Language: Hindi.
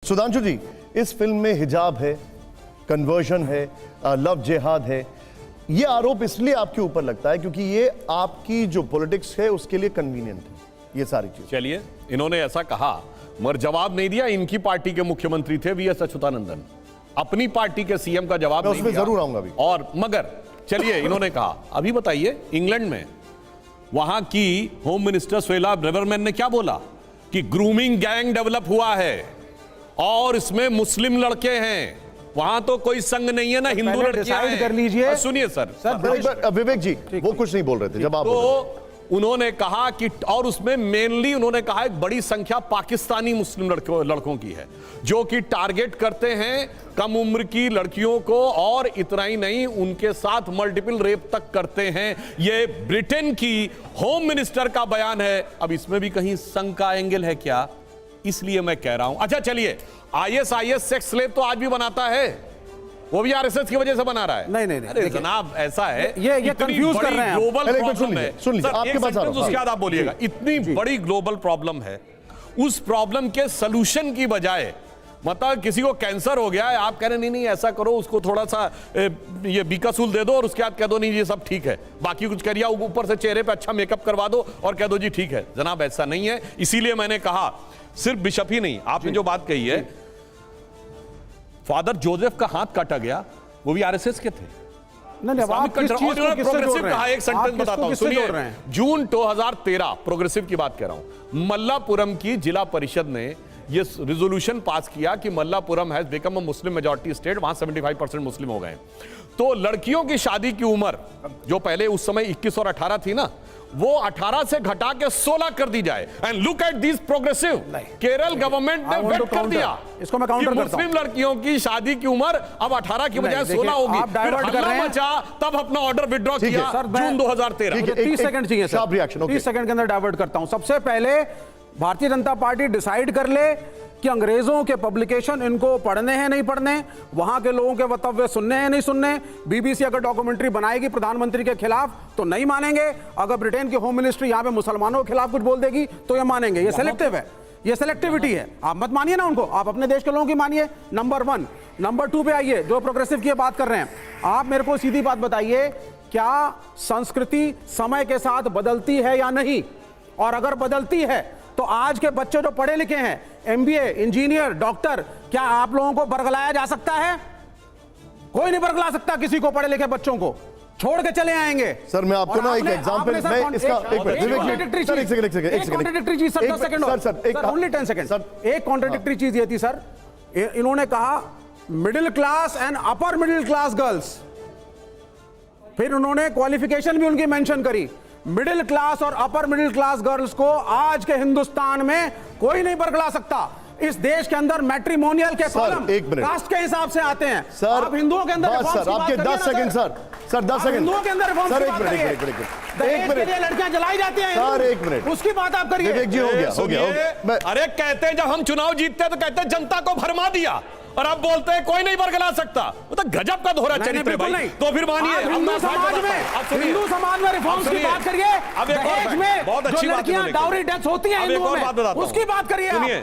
सुधांशु जी, इस फिल्म में हिजाब है, कन्वर्जन है, लव जिहाद है, ये आरोप इसलिए आपके ऊपर लगता है क्योंकि ये आपकी जो पॉलिटिक्स है उसके लिए कन्वीनियंट है ये सारी चीज। चलिए, इन्होंने ऐसा कहा मगर जवाब नहीं दिया। इनकी पार्टी के मुख्यमंत्री थे वीएस अच्युतानंदन, अपनी पार्टी के सीएम का जवाब नहीं दिया। जरूर आऊंगा अभी। और मगर चलिए, इन्होंने कहा, अभी बताइए, इंग्लैंड में वहां की होम मिनिस्टर सुएला ब्रेवरमैन ने क्या बोला कि ग्रूमिंग गैंग डेवलप हुआ है और इसमें मुस्लिम लड़के हैं। वहां तो कोई संग नहीं है ना हिंदू लड़कियां हैं। कर लीजिए। सुनिए सर, विवेक जी वो कुछ नहीं बोल रहे थे जब आप तो उन्होंने कहा कि, और उसमें मेनली उन्होंने कहा एक बड़ी संख्या पाकिस्तानी मुस्लिम लड़कों की है जो कि टारगेट करते हैं कम उम्र की लड़कियों को, और इतना ही नहीं उनके साथ मल्टीपल रेप तक करते हैं। ये ब्रिटेन की होम मिनिस्टर का बयान है। अब इसमें भी कहीं संघ का एंगल है क्या? इसलिए मैं कह रहा हूं। अच्छा चलिए, आईएसआईएस सेक्स स्लेव तो आज भी बनाता है, वो भी आरएसएस की वजह से बना रहा है। नहीं, अरे जनाब, ऐसा है, ये कंफ्यूज कर रहे हैं। ग्लोबल प्रॉब्लम है। सुन लीजिए, आपके पास उसके बाद आप बोलिएगा। इतनी बड़ी ग्लोबल प्रॉब्लम है, उस प्रॉब्लम के सलूशन की बजाय, मतलब किसी को कैंसर हो गया है, आप कह रहे नहीं ऐसा करो, उसको थोड़ा सा ये बीकासूल दे दो और उसके बाद कह दो नहीं ये सब ठीक है, बाकी कुछ करिए, ऊपर से चेहरे पे अच्छा मेकअप करवा दो और कह दो जी ठीक है। जनाब ऐसा नहीं है। इसीलिए मैंने कहा सिर्फ बिशप ही नहीं, आपने जो बात कही है, फादर जोसेफ का हाथ काटा गया, वो भी आरएसएस के थे। प्रोग्रेसिव कहा, एक सेंटेंस बताता हूं, सुनिए। जून 2013, प्रोग्रेसिव की बात कर रहा हूं, मल्लापुरम की जिला परिषद ने ये रिजोल्यूशन पास किया कि Malappuram has become a Muslim majority state, वहां 75% मुस्लिम हो गए। तो लड़कियों की शादी की उम्र जो पहले उस समय 21 और 18 थी ना, वो 18 से घटा के 16 कर दी जाए। And look at this progressive, Kerala government ने वेट कर दिया इसको मैं काउंटर करता हूं। मुस्लिम लड़कियों की शादी की उम्र अब 18 की बजाय 16 होगी। आप डाइवर्ट कर रहे हैं, तब अपना ऑर्डर विड्रॉ किया जून 2013। 30 सेकंड चाहिए सर, 30 सेकंड के अंदर डाइवर्ट करता हूं। सबसे पहले भारतीय जनता पार्टी डिसाइड कर ले कि अंग्रेजों के पब्लिकेशन इनको पढ़ने हैं नहीं पढ़ने, वहां के लोगों के वक्तव्य सुनने हैं नहीं सुनने। बीबीसी अगर डॉक्यूमेंट्री बनाएगी प्रधानमंत्री के खिलाफ तो नहीं मानेंगे, अगर ब्रिटेन की होम मिनिस्ट्री यहां पे मुसलमानों के खिलाफ कुछ बोल देगी तो ये मानेंगे। ये सेलेक्टिव है, ये सेलेक्टिविटी है। आप मत मानिए ना उनको, आप अपने देश के लोगों की मानिए। नंबर 1। नंबर 2 पे आइए, जो प्रोग्रेसिव की बात कर रहे हैं, आप मेरे को सीधी बात बताइए, क्या संस्कृति समय के साथ बदलती है या नहीं? और अगर बदलती है तो आज के बच्चे जो पढ़े लिखे हैं, एमबीए, इंजीनियर, डॉक्टर, क्या आप लोगों को बरगलाया जा सकता है? कोई नहीं बरगला सकता किसी को, पढ़े लिखे बच्चों को छोड़ के चले आएंगे। सर मैं आपको ना एक एग्जांपल, मैं इसका एक कॉन्ट्रडिक्टरी चीज, sir 10 second, sir only 10 second. एक कॉन्ट्रडिक्टरी चीज ये थी सर, इन्होंने कहा middle class and upper middle class girls, फिर उन्होंने क्वालिफिकेशन भी उनकी मेंशन करी। मिडिल क्लास और अपर मिडिल क्लास गर्ल्स को आज के हिंदुस्तान में कोई नहीं बरगला सकता। इस देश के अंदर मैट्रिमोनियल के कॉलम कास्ट के हिसाब से आते हैं। सर आप हिंदुओं के अंदर सर आपके 10 सेकंड सर 10 सेकंड हिंदुओं के अंदर सर, एक मिनट, लड़कियां जलाई जाती हैं सर, एक मिनट, उसकी बात आप करिए। विवेक जी, हो गया। अरे कहते हैं जब हम चुनाव जीतते हैं तो कहते हैं जनता को भरमा दिया, और अब बोलते हैं कोई नहीं बरगला सकता। वो तो गजब का दोहरा चरित्र है भाई। तो फिर मानिए, हिंदू समाज में रिफॉर्म्स की बात करिए। अब एक और बहुत अच्छी लड़कियां डाउरी डेथ होती हैं हिंदुओं में, उसकी बात करिए।